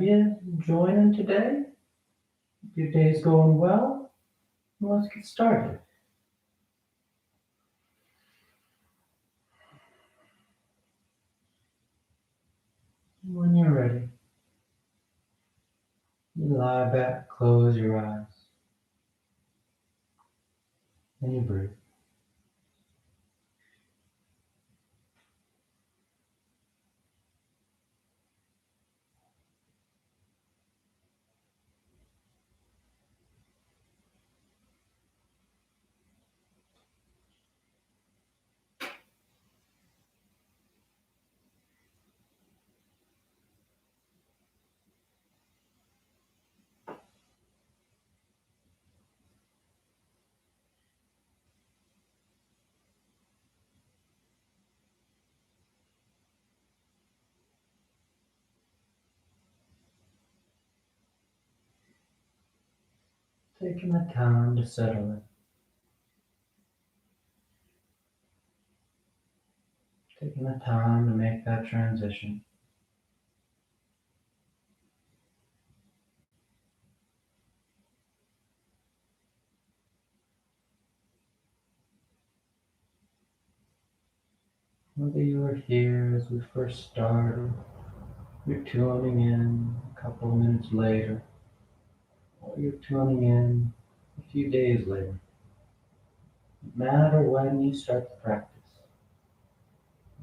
you joining today. Your day's going well. Let's get started. When you're ready, you lie back, close your eyes, and you breathe. Taking the time to settle in, taking the time to make that transition. Whether you were here as we first started, you're tuning in a couple of minutes later, or you're tuning in a few days later. No matter when you start the practice,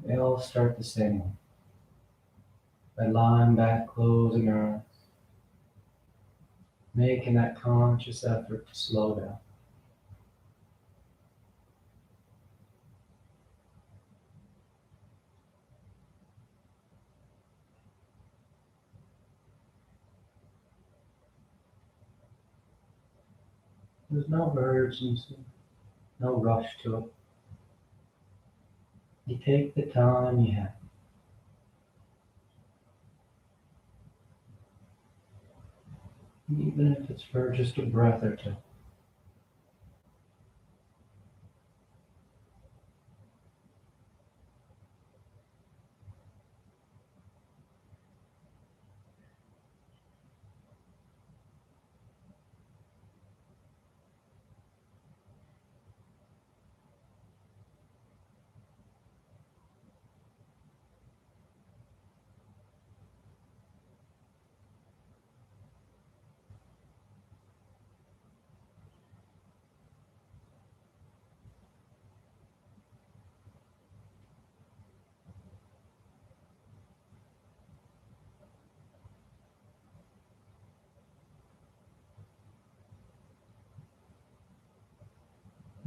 they all start the same way. By lying back, closing your eyes, making that conscious effort to slow down. There's no urgency, no rush to it. You take the time you have. Even if it's for just a breath or two.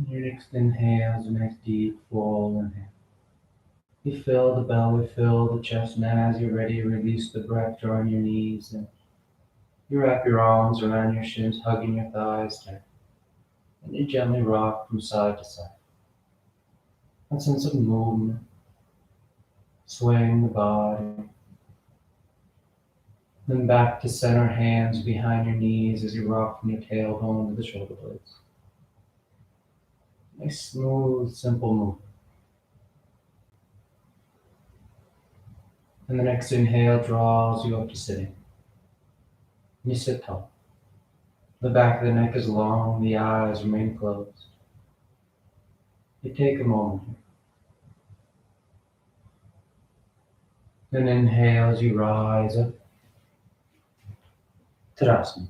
Your next inhale is a nice deep full inhale. You fill the belly, fill the chest, and as you're ready, release the breath, drawing your knees and you wrap your arms around your shins, hugging your thighs down. And you gently rock from side to side. That sense of movement, swaying the body. Then back to center, hands behind your knees as you rock from your tailbone to the shoulder blades. Nice, smooth, simple movement. And the next inhale draws you up to sitting. You sit tall. The back of the neck is long, the eyes remain closed. You take a moment here. Then inhale as you rise up. Tadasana.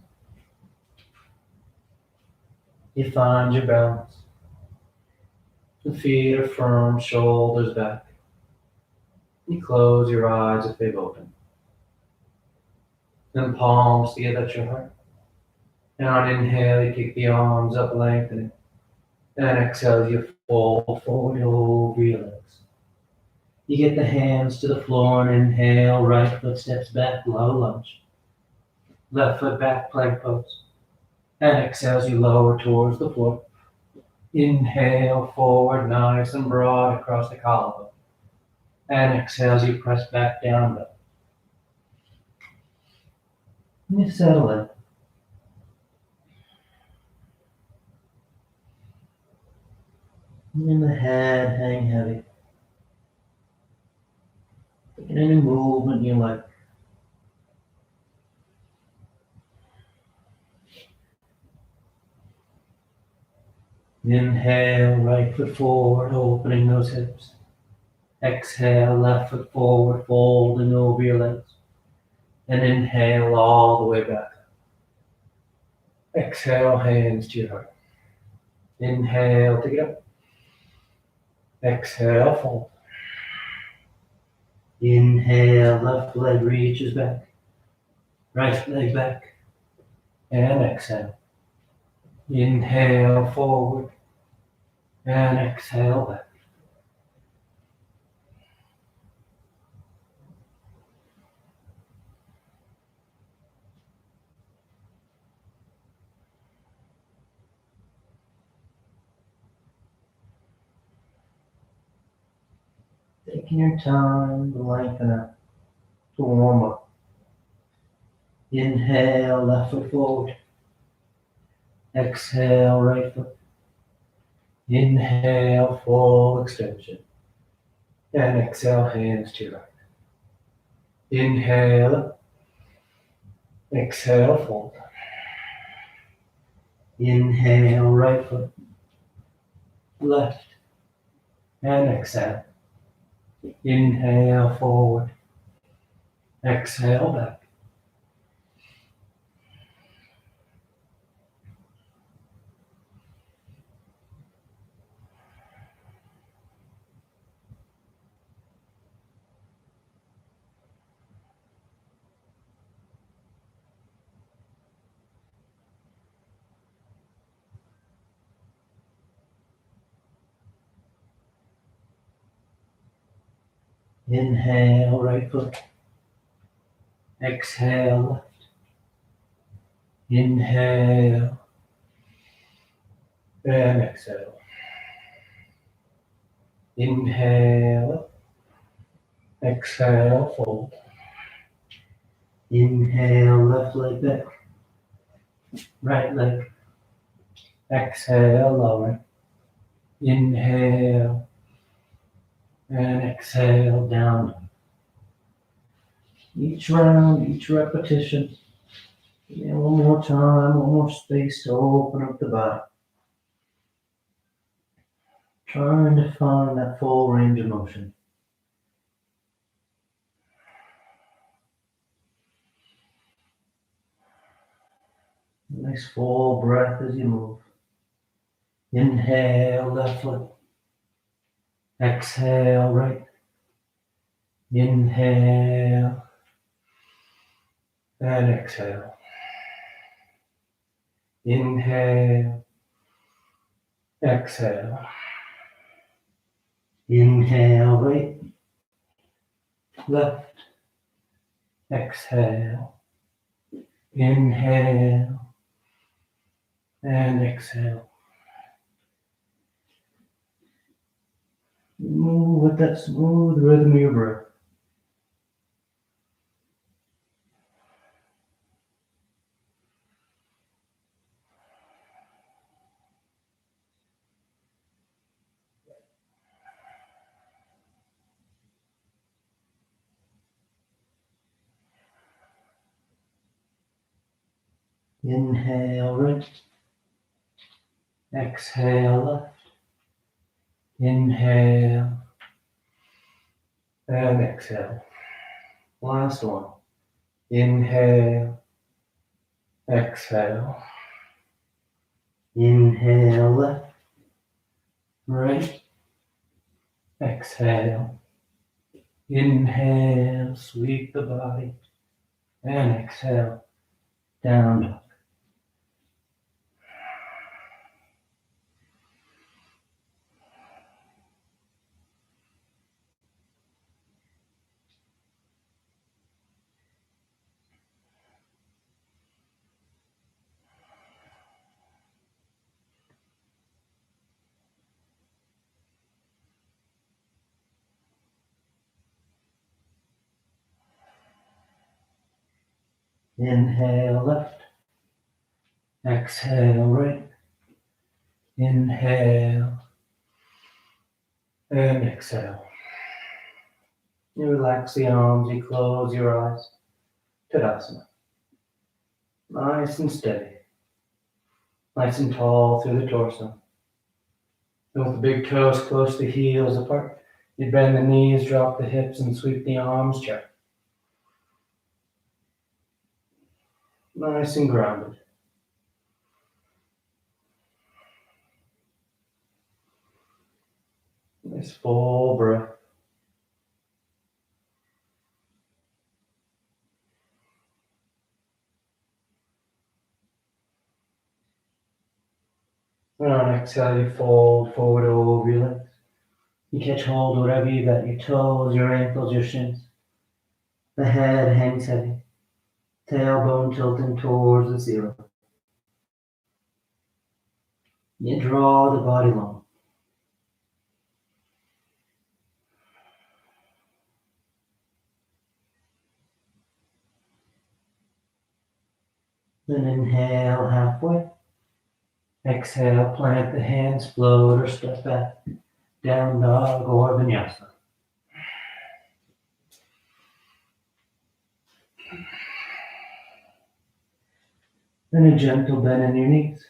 You find your balance. The feet are firm, shoulders back. You close your eyes if they've opened. Then palms together at your heart. And on inhale, you kick the arms up, lengthening. And exhale, you fold forward over your legs. You get the hands to the floor and inhale, right foot steps back, low lunge. Left foot back, plank pose. And exhale as you lower towards the floor. Inhale, forward, nice and broad across the collarbone. And exhale as you press back down low. And you settle in. And the head hang heavy. Taking any movement you like. Inhale, right foot forward, opening those hips. Exhale, left foot forward, folding over your legs. And inhale all the way back. Exhale, hands to your heart. Inhale, take it up. Exhale, fold. Inhale, left leg reaches back. Right leg back. And exhale. Inhale, forward. And exhale, back. Taking your time to lengthen out, to warm up. Inhale, left foot forward. Exhale, right foot. Inhale, full extension. And exhale, hands to your right. Inhale, exhale, fold. Inhale, right foot, left, and exhale. Inhale, forward. Exhale, back. Inhale, right foot. Exhale, left. Inhale, and exhale. Inhale, exhale, fold. Inhale, left leg back. Right leg. Exhale, lower. Inhale, and exhale, down. Each round, each repetition. And one more time, one more space to open up the body. Trying to find that full range of motion. Nice full breath as you move. Inhale, left foot. Exhale, right. Inhale, and exhale. Inhale, exhale. Inhale, right, left, exhale. Inhale, and exhale. Move with that smooth rhythm of your breath. Inhale, right. Exhale, left. Inhale, and exhale. Last one. Inhale, exhale. Inhale, left, right. Exhale. Inhale, sweep the body. And exhale, down dog. Inhale, left. Exhale, right. Inhale, and exhale. You relax the arms, you close your eyes. Tadasana. Nice and steady. Nice and tall through the torso. And with the big toes close to heels apart, you bend the knees, drop the hips, and sweep the arms check. Nice and grounded. Nice full breath. And on exhale, you fold forward over your legs. You catch hold of whatever you got, your toes, your ankles, your shins. The head hangs heavy, tailbone tilting towards the ceiling. You draw the body long. Then inhale halfway. Exhale, plant the hands, float or step back. Down dog or vinyasa. Then a gentle bend in your knees.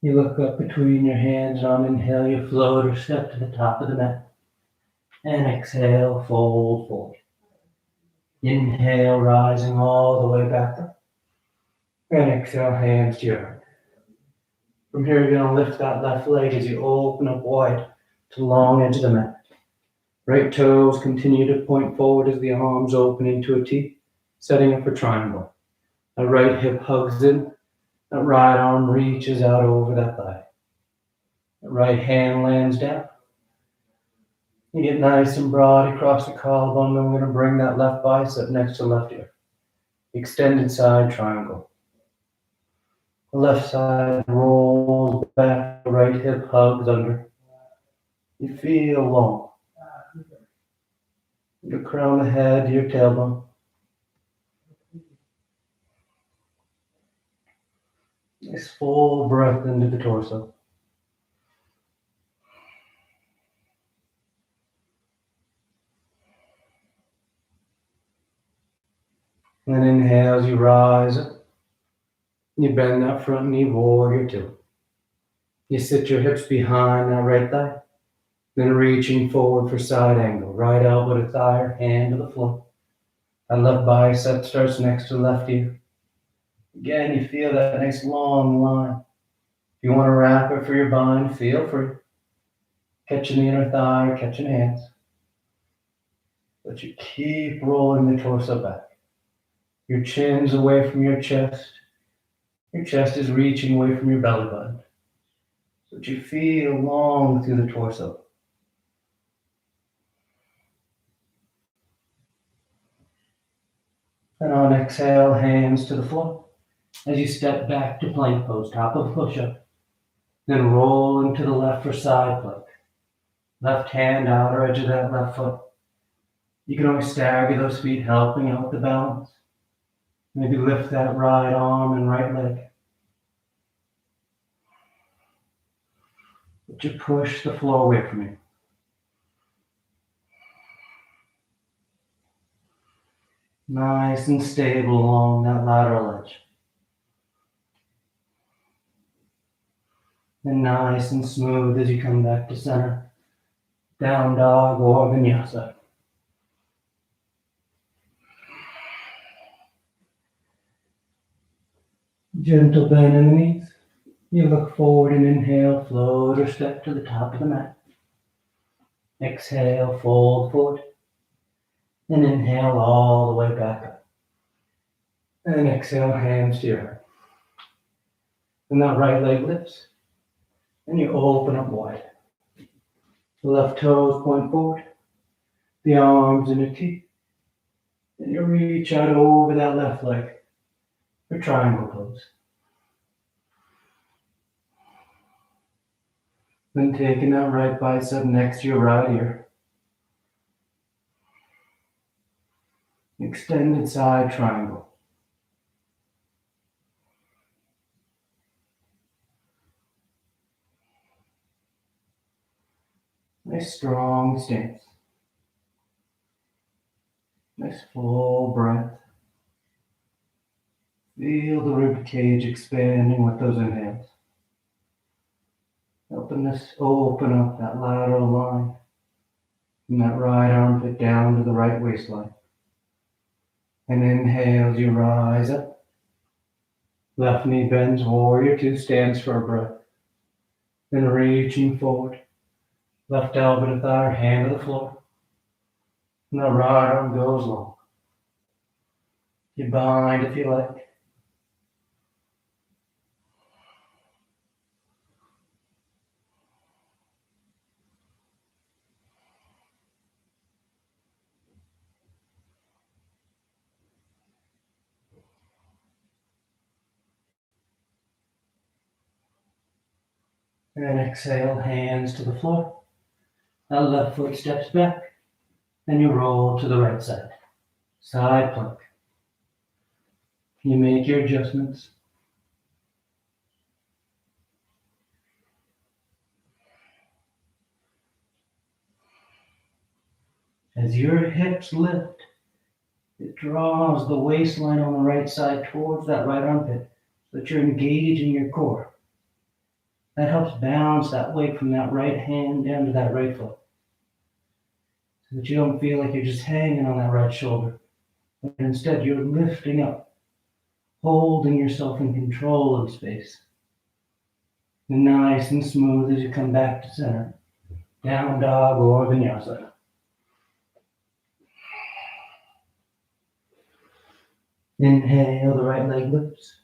You look up between your hands. On inhale, you float or step to the top of the mat. And exhale, fold forward. Inhale, rising all the way back up. And exhale, hands to your heart. From here, you're going to lift that left leg as you open up wide to the long edge of the mat. Right toes continue to point forward as the arms open into a T, setting up for triangle. That right hip hugs in. That right arm reaches out over that thigh. That right hand lands down. You get nice and broad across the collarbone. Then we're going to bring that left bicep next to left ear. Extended side triangle. The left side rolls back. The right hip hugs under. You feel long. You crown the head to your tailbone. Nice full breath into the torso. And inhale as you rise up. You bend that front knee, warrior two. You sit your hips behind that right thigh. Then reaching forward for side angle. Right elbow to thigh or hand to the floor. That left bicep starts next to left ear. Again, you feel that nice long line. If you want to wrap it for your bind, feel free. Catching the inner thigh, catching hands. But you keep rolling the torso back. Your chin's away from your chest. Your chest is reaching away from your belly button. So that you feel long through the torso. And on exhale, hands to the floor. As you step back to plank pose, top of push-up. Then roll into the left for side plank. Left hand, outer edge of that left foot. You can always stagger those feet, helping out with the balance. Maybe lift that right arm and right leg. But you push the floor away from you. Nice and stable along that lateral edge. And nice and smooth as you come back to center. Down dog or vinyasa. Gentle bend in the knees. You look forward and inhale, float or step to the top of the mat. Exhale, fold forward. And inhale all the way back up. And exhale, hands to your heart. And that right leg lifts. And you open up wide. The left toes point forward. The arms in a T. And you reach out over that left leg for triangle pose. Then taking that right bicep next to your right ear. Extended side triangle. Nice strong stance. Nice full breath. Feel the rib cage expanding with those inhales. Open up that lateral line from that right armpit down to the right waistline. And inhale as you rise up. Left knee bends, warrior two, stands for a breath. Then reaching forward. Left elbow to thigh, hand to the floor. And the right arm goes long. You bind if you like. And exhale, hands to the floor. That left foot steps back. Then you roll to the right side. Side plank. You make your adjustments. As your hips lift, it draws the waistline on the right side towards that right armpit so that you're engaging your core. That helps balance that weight from that right hand down to that right foot so that you don't feel like you're just hanging on that right shoulder, but instead you're lifting up, holding yourself in control of space. And nice and smooth as you come back to center, down dog or vinyasa. Inhale, the right leg lifts.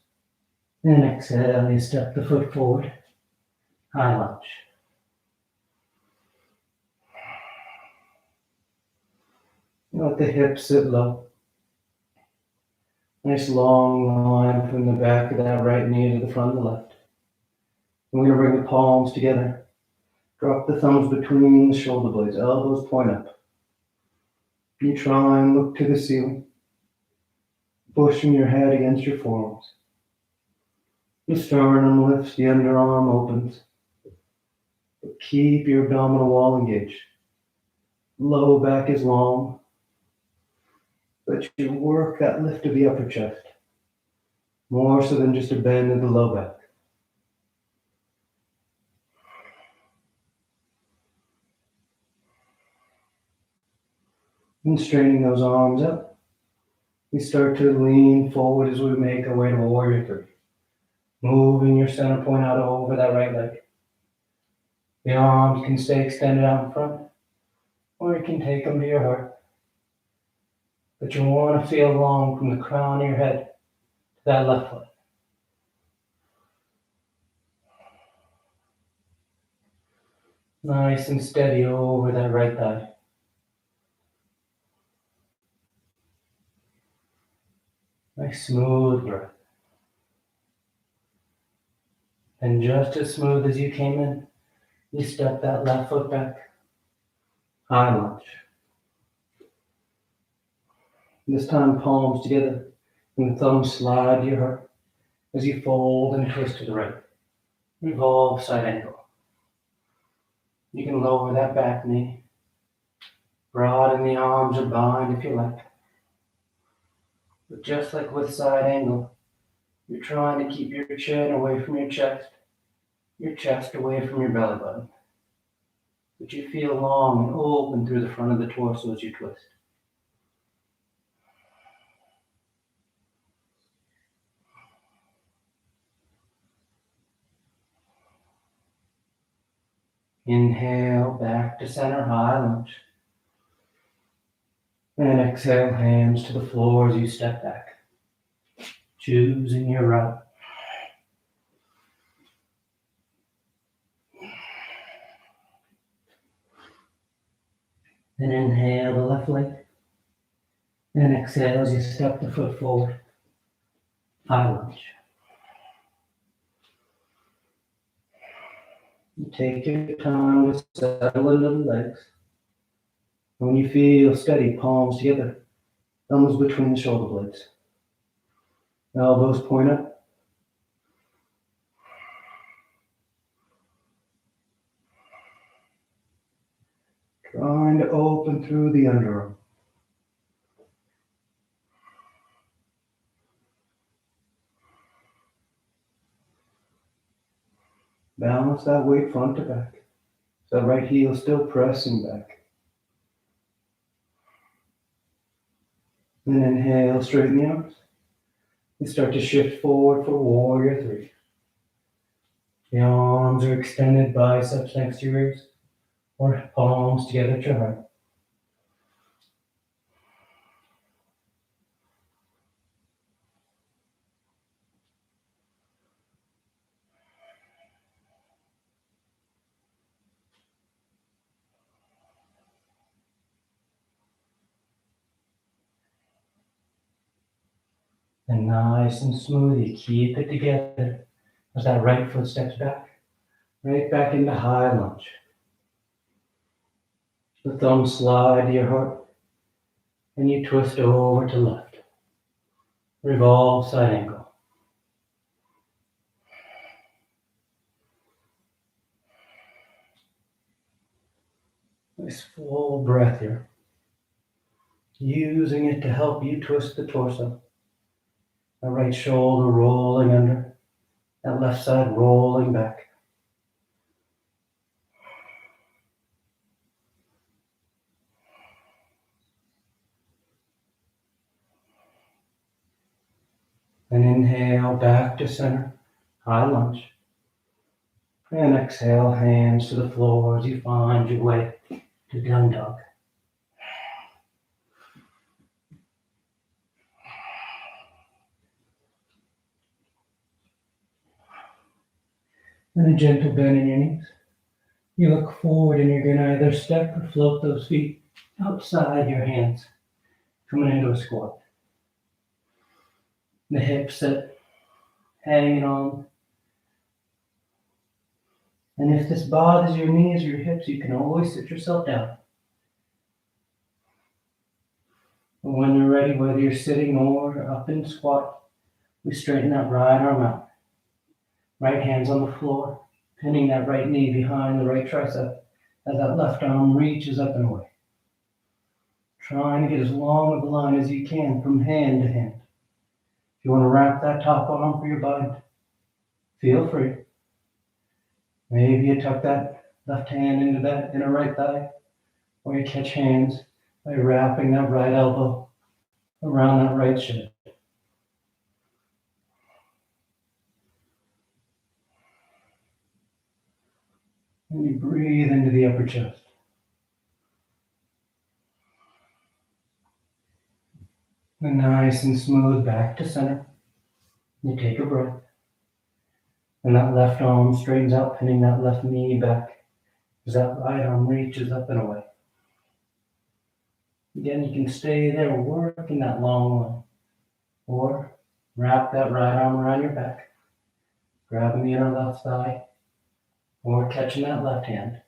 And exhale, you step the foot forward. High lunge. Let the hips sit low. Nice long line from the back of that right knee to the front of the left. And we're going to bring the palms together. Drop the thumbs between the shoulder blades. Elbows point up. You try and look to the ceiling. Pushing your head against your forearms. The sternum lifts, the underarm opens. But keep your abdominal wall engaged. Low back is long. But you work that lift of the upper chest. More so than just a bend of the low back. And straightening those arms up. We start to lean forward as we make our way to warrior three. Moving your center point out over that right leg. The arms can stay extended out in front, or you can take them to your heart. But you want to feel long from the crown of your head to that left foot. Nice and steady over that right thigh. Nice smooth breath. And just as smooth as you came in, you step that left foot back. High lunge. This time palms together and the thumbs slide to your heart as you fold and twist to the right. Revolve side angle. You can lower that back knee. Broaden the arms or bind if you like. But just like with side angle, you're trying to keep your chin away from your chest away from your belly button. But you feel long and open through the front of the torso as you twist. Inhale, back to center, high lunge. And exhale, hands to the floor as you step back. Choosing your route. Then inhale the left leg. And exhale as you step the foot forward. High lunge. You take your time to settle into the legs. When you feel steady, palms together, thumbs between the shoulder blades. Elbows point up. Trying to open through the underarm. Balance that weight front to back. So that right heel still pressing back. Then inhale, straighten the arms. You start to shift forward for warrior three. The arms are extended, biceps next to your ears, or palms together at your heart. And nice and smooth, you keep it together as that right foot steps back, right back into high lunge. The thumbs slide to your heart, and you twist over to left. Revolve side ankle. Nice full breath here. Using it to help you twist the torso. The right shoulder rolling under, that left side rolling back. And inhale back to center, high lunge. And exhale, hands to the floor as you find your way to down dog. And a gentle bend in your knees. You look forward and you're going to either step or float those feet outside your hands, coming into a squat. The hips sit, hanging on. And if this bothers your knees or your hips, you can always sit yourself down. And when you're ready, whether you're sitting or up in squat, we straighten that right arm out. Right hand's on the floor, pinning that right knee behind the right tricep as that left arm reaches up and away. Trying to get as long of a line as you can from hand to hand. If you want to wrap that top arm for your bind, feel free. Maybe you tuck that left hand into that inner right thigh, or you catch hands by wrapping that right elbow around that right shin. And you breathe into the upper chest. And nice and smooth back to center. You take a breath. And that left arm straightens out, pinning that left knee back as that right arm reaches up and away. Again, you can stay there working that long line. Or wrap that right arm around your back, grabbing the inner left thigh, or catching that left hand.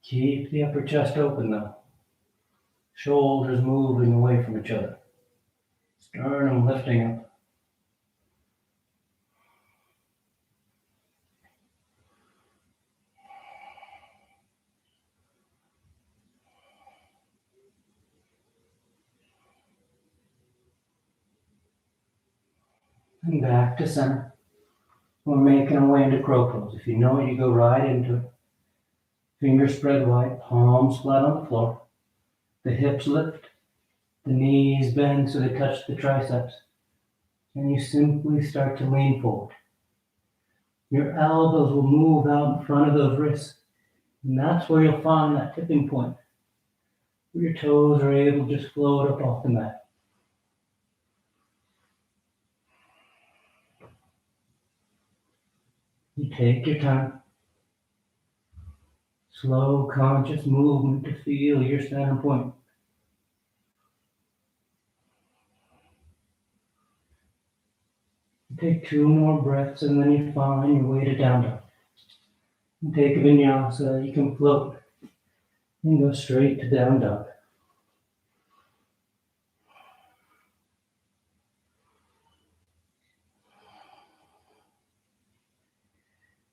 Keep the upper chest open though. Shoulders moving away from each other. Sternum lifting up. And back to center. We're making our way into crow pose. If you know it, you go right into it. Fingers spread wide, palms flat on the floor. The hips lift, the knees bend so they touch the triceps. And you simply start to lean forward. Your elbows will move out in front of those wrists. And that's where you'll find that tipping point, where your toes are able to just float up off the mat. You take your time. Slow, conscious movement to feel your center point. Take 2 more breaths and then you find your way to down dog. And take a vinyasa, you can float and go straight to down dog.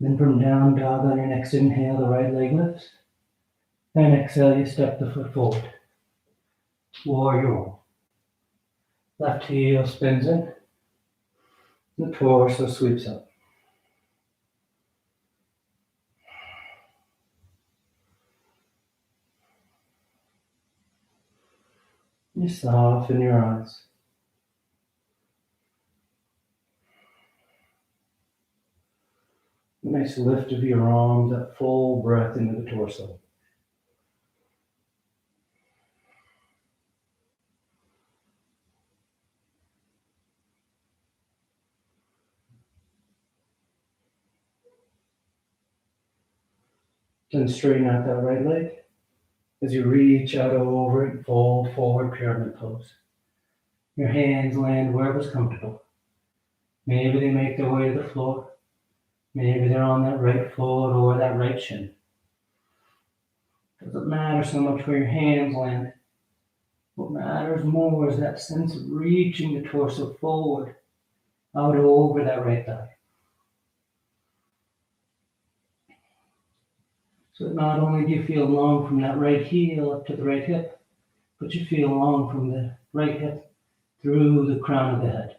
Then from down dog on your next inhale, the right leg lifts. And exhale, you step the foot forward. Warrior one. Left heel spins in. The torso sweeps up. You soften your eyes. Nice lift of your arms, that full breath into the torso. Then straighten out that right leg as you reach out over it, fold forward, pyramid pose. Your hands land wherever's comfortable. Maybe they make their way to the floor. Maybe they're on that right foot or that right shin. Doesn't matter so much where your hands land. What matters more is that sense of reaching the torso forward, out over that right thigh. So that not only do you feel long from that right heel up to the right hip, but you feel long from the right hip through the crown of the head.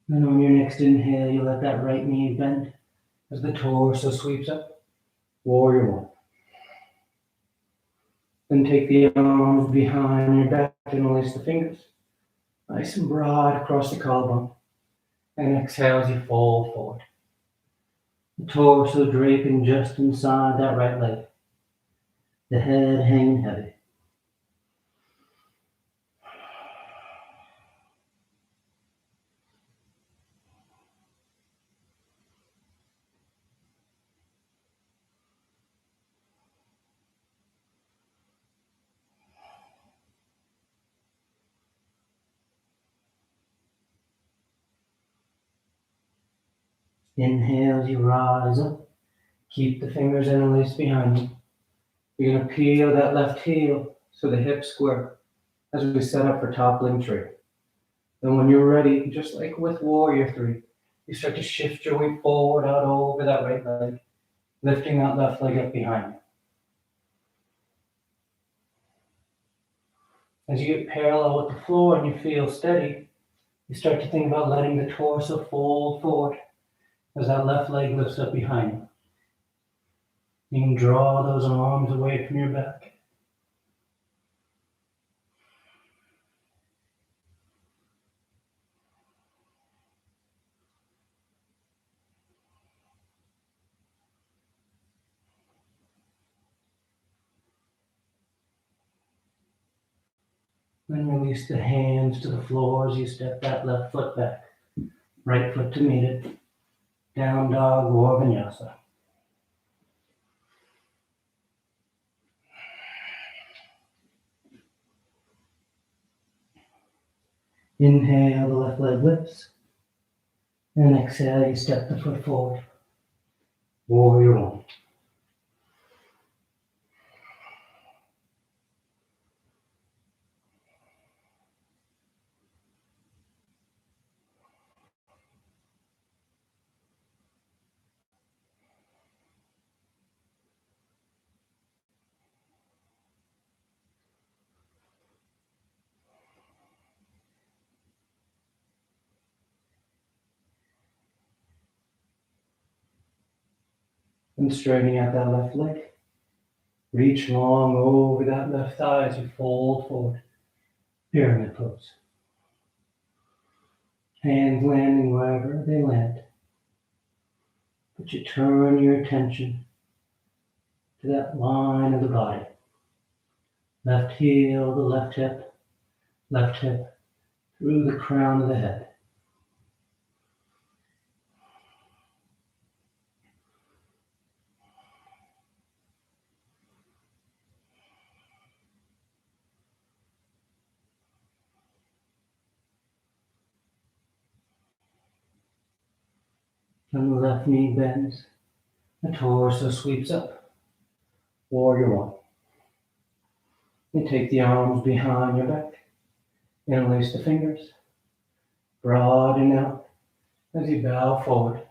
Then on your next inhale, you let that right knee bend as the torso sweeps up. Warrior one. Then take the arms behind your back and release the fingers. Nice and broad across the collarbone. And exhale as you fold forward. The torso draping just inside that right leg. The head hanging heavy. Inhale as you rise up. Keep the fingers interlaced behind you. You're going to peel that left heel so the hips square as we set up for toppling tree. Then when you're ready, just like with Warrior 3, you start to shift your weight forward out over that right leg, lifting that left leg up behind you. As you get parallel with the floor and you feel steady, you start to think about letting the torso fold forward as that left leg lifts up behind you. You can draw those arms away from your back. Then release the hands to the floor as you step that left foot back. Right foot to meet it. Down dog or vinyasa. Inhale, the left leg lifts. And exhale, you step the foot forward. Warrior one. And straightening out that left leg. Reach long over that left thigh as you fold forward. Pyramid pose. Hands landing wherever they land. But you turn your attention to that line of the body. Left heel, the left hip, through the crown of the head. And the left knee bends. The torso sweeps up. Warrior one. You take the arms behind your back. Interlace the fingers. Broaden out as you bow forward.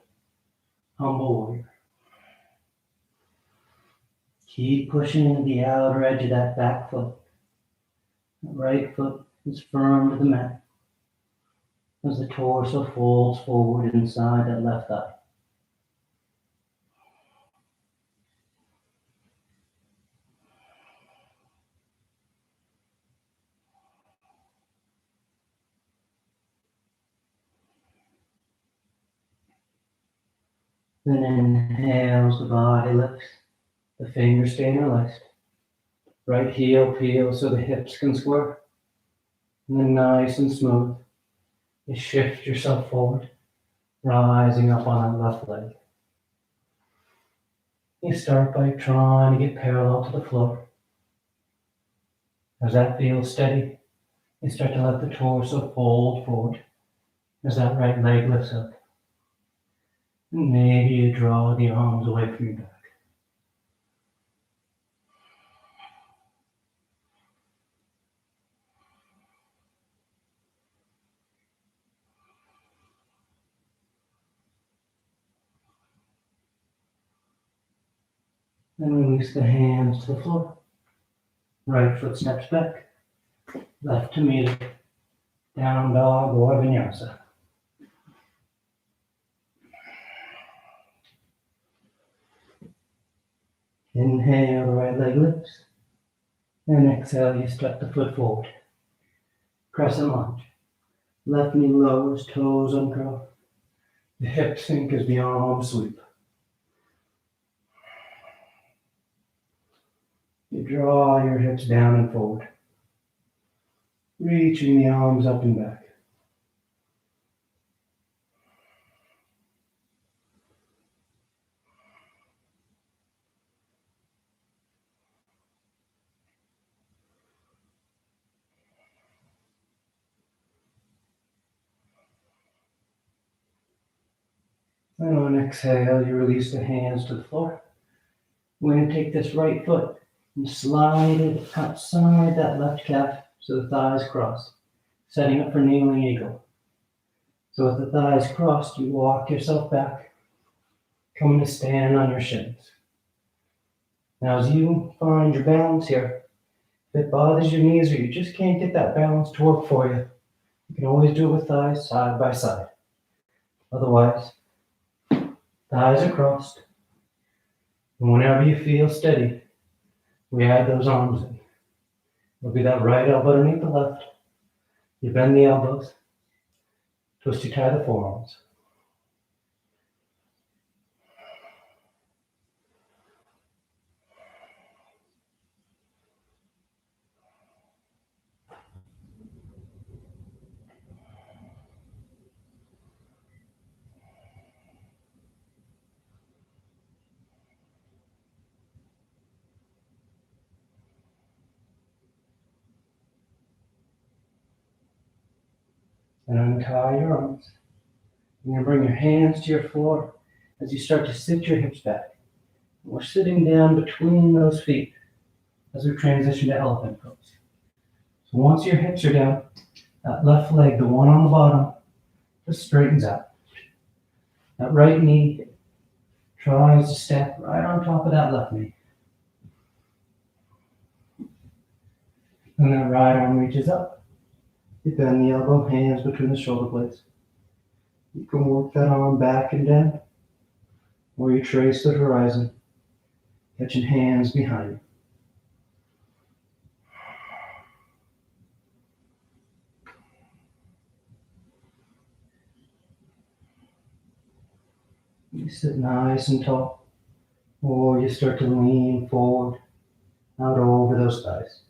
Humble warrior. Keep pushing into the outer edge of that back foot. The right foot is firm to the mat as the torso folds forward inside that left thigh. Then inhales, the body lifts, the fingers stay interlaced. Right heel peels so the hips can square. And then nice and smooth, you shift yourself forward, rising up on that left leg. You start by trying to get parallel to the floor. As that feels steady, you start to let the torso fold forward as that right leg lifts up. And maybe you draw the arms away from your back. Then release the hands to the floor. Right foot steps back. Left to meet it. Down dog or vinyasa. Inhale, the right leg lifts. And exhale, you step the foot forward. Crescent lunge. Left knee lowers, toes uncurl. The hip sink as the arms sweep. You draw your hips down and forward, reaching the arms up and back. And on exhale, you release the hands to the floor. We're going to take this right foot and slide it outside that left calf so the thighs cross, setting up for kneeling eagle. So with the thighs crossed, you walk yourself back, coming to stand on your shins. Now as you find your balance here, if it bothers your knees or you just can't get that balance to work for you, you can always do it with thighs side by side. Otherwise, thighs are crossed. And whenever you feel steady, we add those arms in. It'll be that right elbow underneath the left. You bend the elbows, twisty tie the forearms. And untie your arms. You're going to bring your hands to your floor as you start to sit your hips back. We're sitting down between those feet as we transition to elephant pose. So once your hips are down, that left leg, the one on the bottom, just straightens out. That right knee tries to step right on top of that left knee. And that right arm reaches up. You bend the elbow, hands between the shoulder blades. You can work that arm back and down, or you trace the horizon, catching hands behind you. You sit nice and tall, or you start to lean forward, out over those thighs.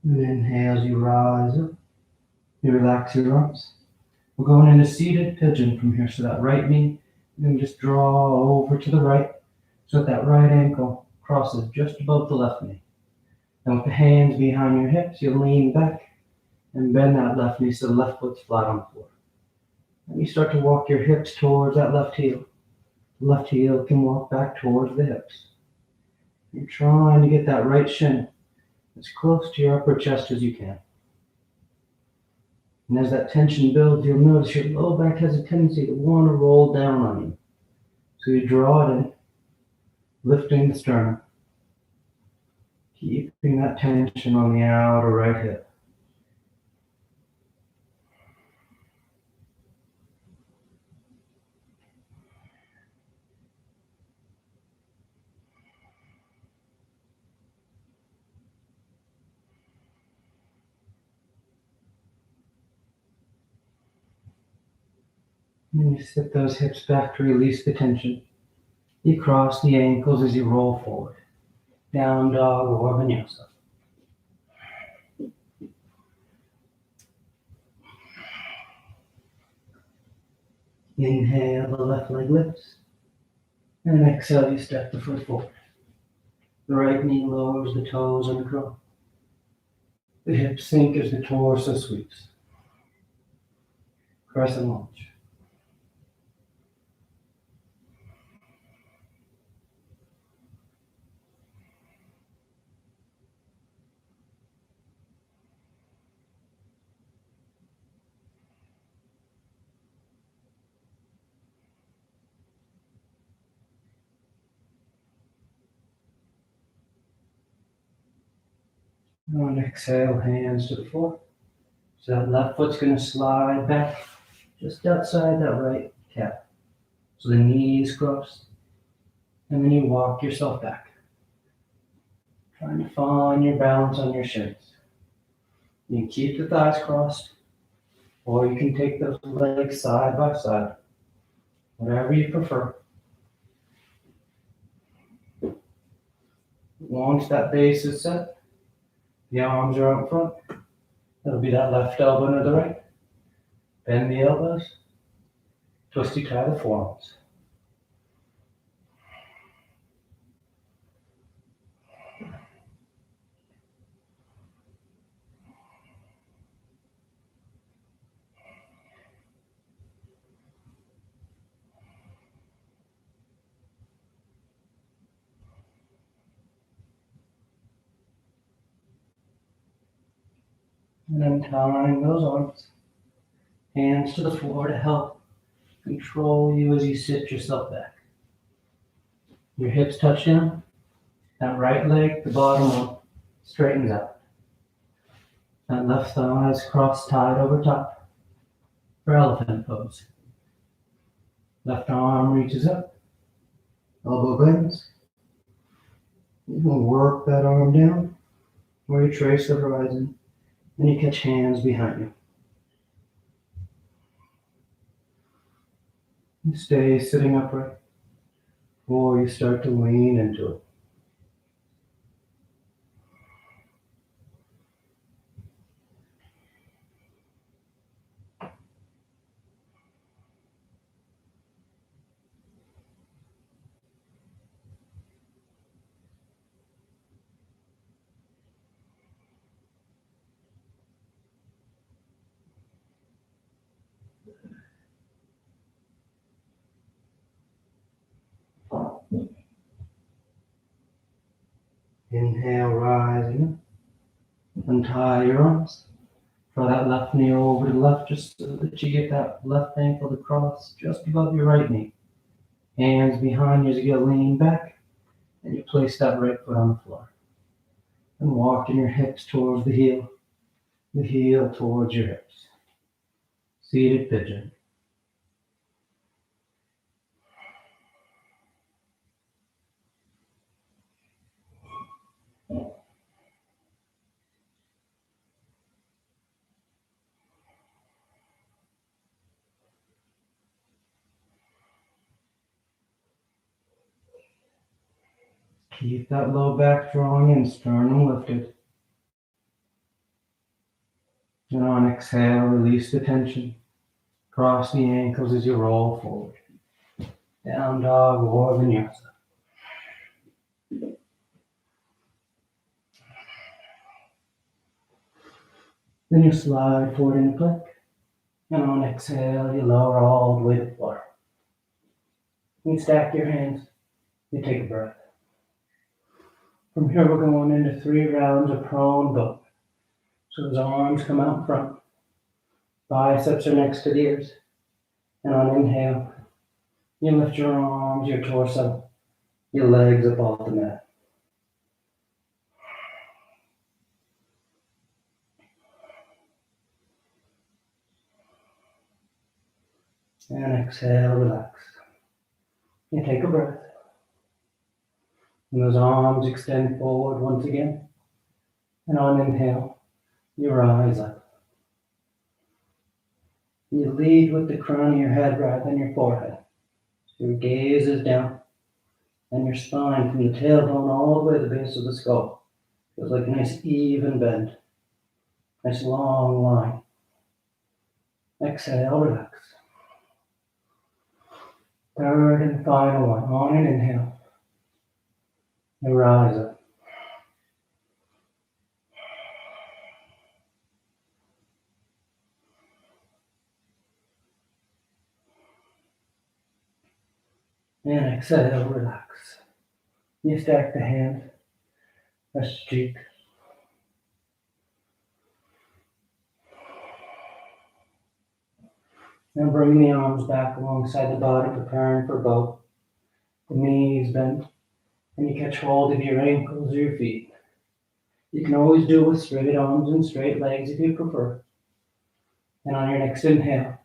And inhale as you rise up. You relax your arms. We're going into seated pigeon from here. So that right knee, you can just draw over to the right so that right ankle crosses just above the left knee. And with the hands behind your hips, you lean back and bend that left knee so the left foot's flat on the floor. And you start to walk your hips towards that left heel. Left heel can walk back towards the hips. You're trying to get that right shin as close to your upper chest as you can. And as that tension builds, you'll notice your low back has a tendency to want to roll down on you. So you draw it in, lifting the sternum, keeping that tension on the outer right hip. And you sit those hips back to release the tension. You cross the ankles as you roll forward. Down dog or vinyasa. Inhale, the left leg lifts. And exhale, you step the foot forward. The right knee lowers the toes and the curl. The hips sink as the torso sweeps. Crescent lunge. On exhale, hands to the floor. So that left foot's going to slide back just outside that right calf. So the knees cross. And then you walk yourself back. Trying to find your balance on your shins. You can keep the thighs crossed, or you can take those legs side by side, whatever you prefer. Once that base is set, the arms are out front. That'll be that left elbow to the right. Bend the elbows. Twisty tie the forearms. And then tying those arms. Hands to the floor to help control you as you sit yourself back. Your hips touch down. That right leg, the bottom one, straightens out. That left thigh is cross-tied over top for elephant pose. Left arm reaches up. Elbow bends. You can work that arm down where you trace the horizon. Then you catch hands behind you. You stay sitting upright, or you start to lean into it. Inhale, rising up. Untie your arms. Draw that left knee over to the left just so that you get that left ankle to cross just above your right knee. Hands behind you as you get lean back, and you place that right foot on the floor. And walking your hips towards the heel towards your hips. Seated pigeon. Keep that low back drawing in, sternum lifted. And on exhale, release the tension. Cross the ankles as you roll forward. Down dog or vinyasa. Then you slide forward in the plank. And on exhale, you lower all the way to the floor. You stack your hands. You take a breath. From here, we're going into 3 rounds of prone boat. So those arms come out in front. Biceps are next to the ears. And on inhale, you lift your arms, your torso, your legs up off the mat. And exhale, relax. You take a breath. And those arms extend forward once again. And on inhale, you rise up. You lead with the crown of your head rather than your forehead. So your gaze is down. And your spine from the tailbone all the way to the base of the skull feels like a nice even bend. Nice long line. Exhale, relax. Third and final one. On an inhale. And rise up. And exhale, relax. You stack the hand. Rest the cheek. Now bring the arms back alongside the body, preparing for both. The knees bent, and you catch hold of your ankles or your feet. You can always do it with straight arms and straight legs if you prefer. And on your next inhale,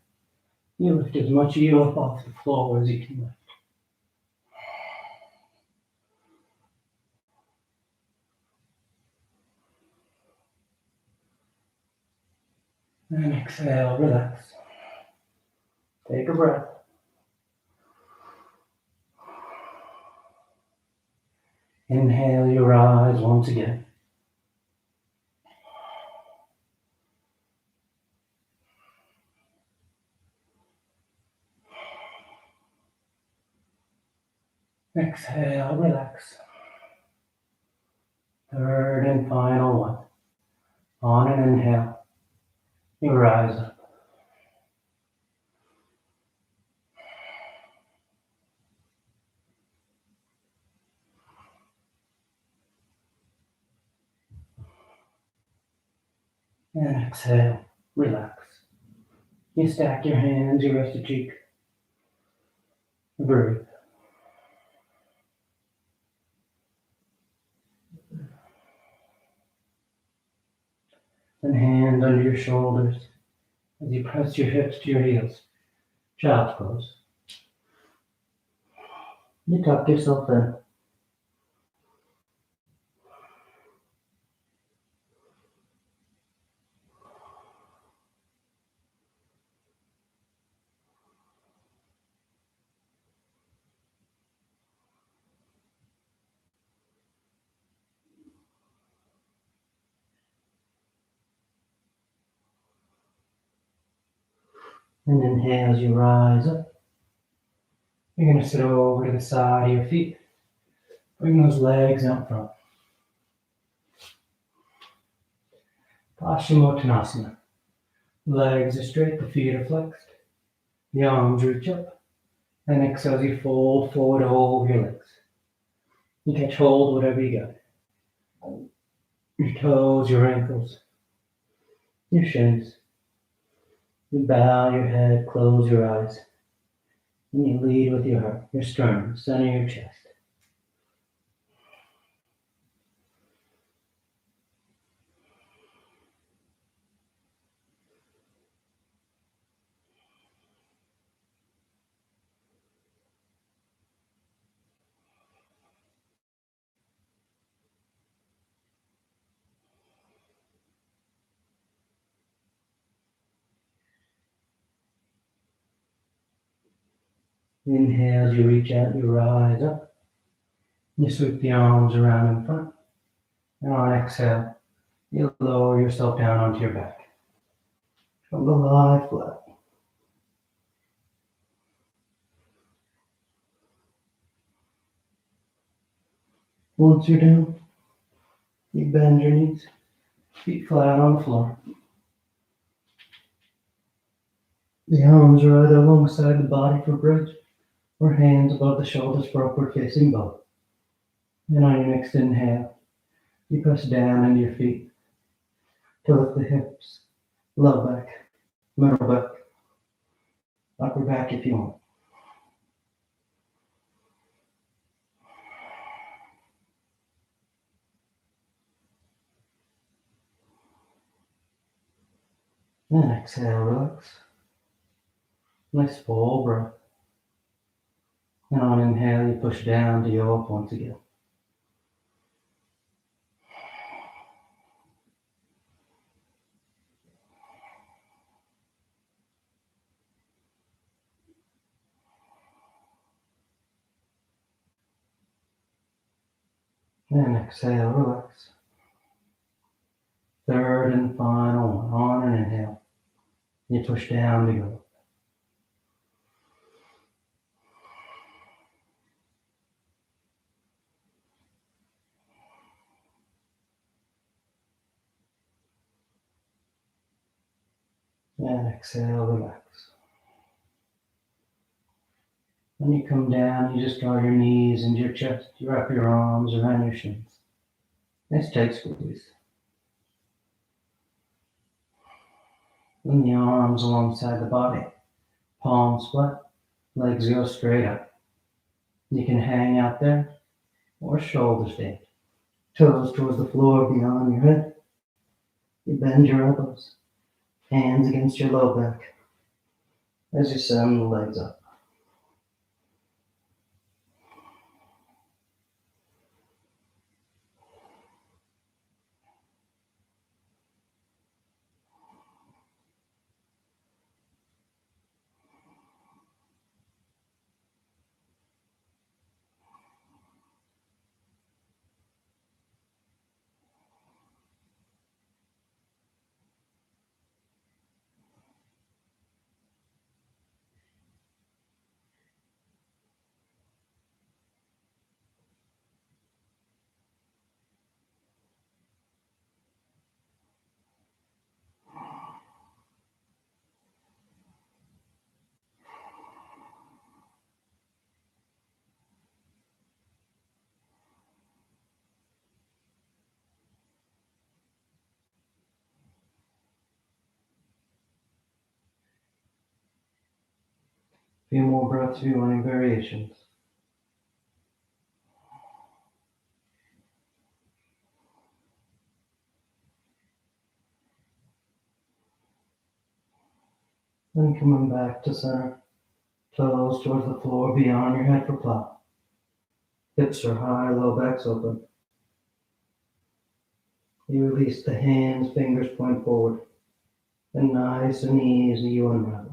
you lift as much of you up off the floor as you can lift. And exhale, relax. Take a breath. Inhale, you rise once again. Exhale, relax. Third and final one. On an inhale, you rise up. And exhale, relax. You stack your hands, you rest your cheek. Breathe. And hand under your shoulders as you press your hips to your heels. Child's pose. You tuck yourself in. And inhale as you rise up. You're going to sit over to the side of your feet. Bring those legs out front. Paschimottanasana. Legs are straight, the feet are flexed. The arms reach up. And exhale as you fold forward over your legs. You catch hold whatever you got. Your toes, your ankles, your shins. You bow your head, close your eyes. And you lead with your heart, your sternum, center of your chest. Inhale as you reach out, you rise up. You sweep the arms around in front. And on exhale, you lower yourself down onto your back. Shoulder lie flat. Once you're down, you bend your knees, feet flat on the floor. The arms are either alongside the body for bridge or hands above the shoulders for upward facing bow. And on your next inhale, you press down into your feet to lift the hips, low back, middle back, upper back if you want. And exhale, relax. Nice full breath. And on inhale, you push down to your up once again. And exhale, relax. Third and final one. On an inhale, you push down to go. And exhale, relax. When you come down, you just draw your knees into your chest. You wrap your arms around your shins. Nice tight squeeze. And the arms alongside the body. Palms flat, legs go straight up. You can hang out there or shoulder stand. Toes towards the floor beyond your head. You bend your elbows. Hands against your low back as you send the legs up. A few more breaths if you want any variations. Then coming back to center. Toes towards the floor beyond your head for plow. Hips are high, low back's open. You release the hands, fingers point forward. And nice and easy you unravel.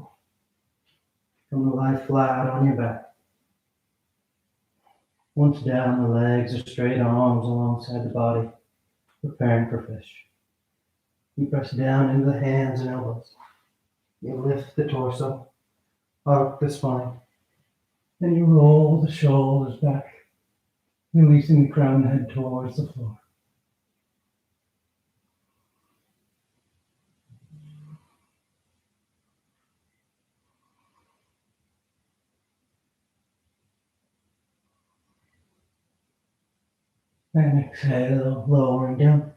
Come to lie flat on your back. Once down, the legs are straight, arms alongside the body, preparing for fish. You press down into the hands and elbows. You lift the torso, arc the spine. Then you roll the shoulders back, releasing the crown head towards the floor. And exhale, lowering down.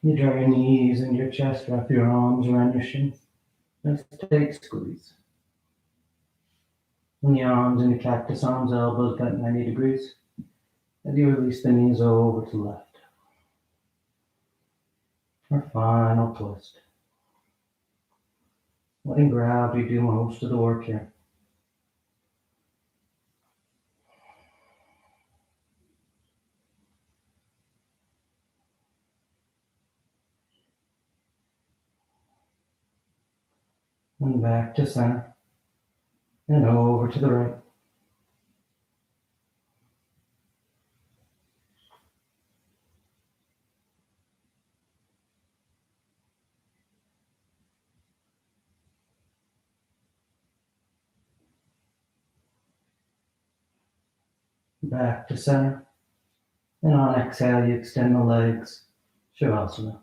You draw your knees into your chest, wrap your arms around your shins. Nice tight squeeze. And the arms into cactus arms, elbows bent 90 degrees. As you release the knees over to the left. Our final twist. Letting gravity do most of the work here. And back to center. And over to the right. Back to center. And on exhale, you extend the legs. Shavasana.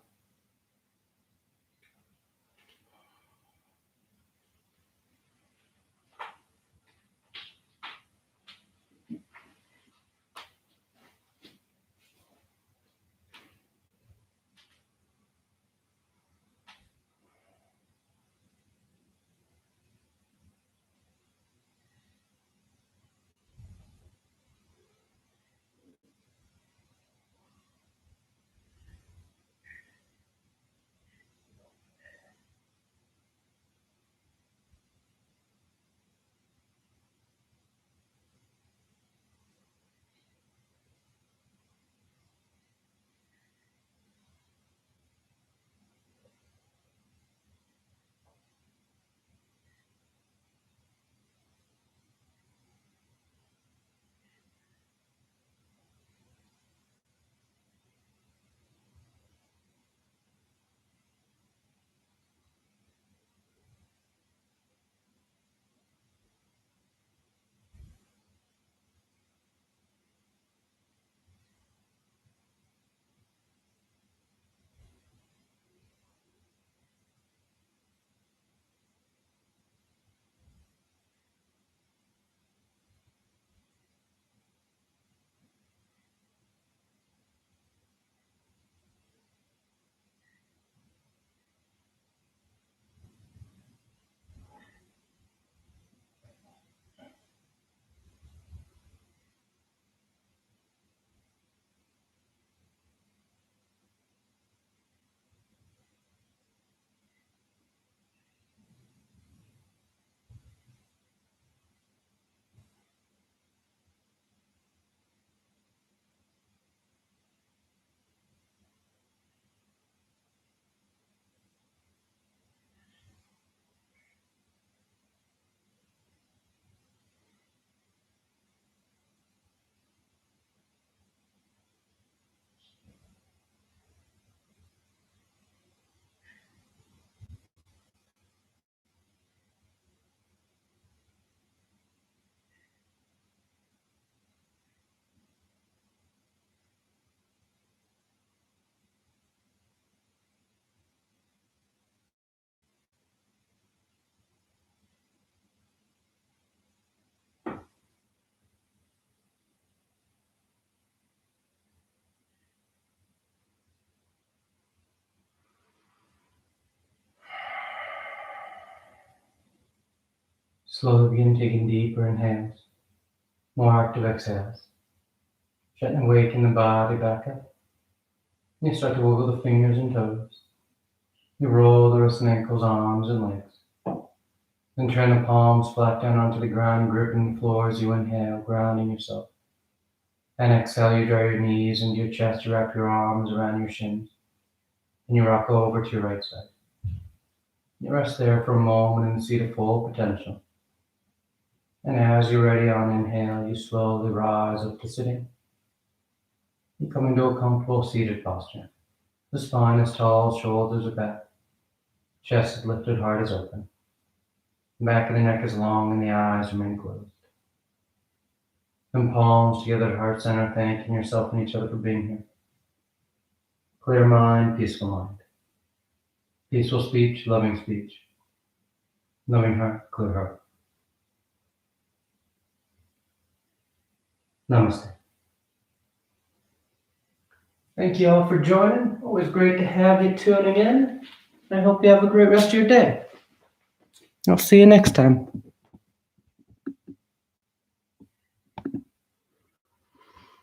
Slowly begin taking deeper inhales, more active exhales. Gently waking the body back up. You start to wiggle the fingers and toes. You roll the wrists and ankles, arms and legs. Then turn the palms flat down onto the ground, gripping the floor as you inhale, grounding yourself. And exhale, you draw your knees into your chest, you wrap your arms around your shins, and you rock over to your right side. You rest there for a moment and see the full potential. And as you're ready on inhale, you slowly rise up to sitting. You come into a comfortable seated posture. The spine is tall, shoulders are back, chest is lifted, heart is open. The back of the neck is long and the eyes remain closed. Then palms together at heart center, thanking yourself and each other for being here. Clear mind, peaceful mind. Peaceful speech, loving speech. Loving heart, clear heart. Namaste. Thank you all for joining. Always great to have you tuning in. I hope you have a great rest of your day. I'll see you next time.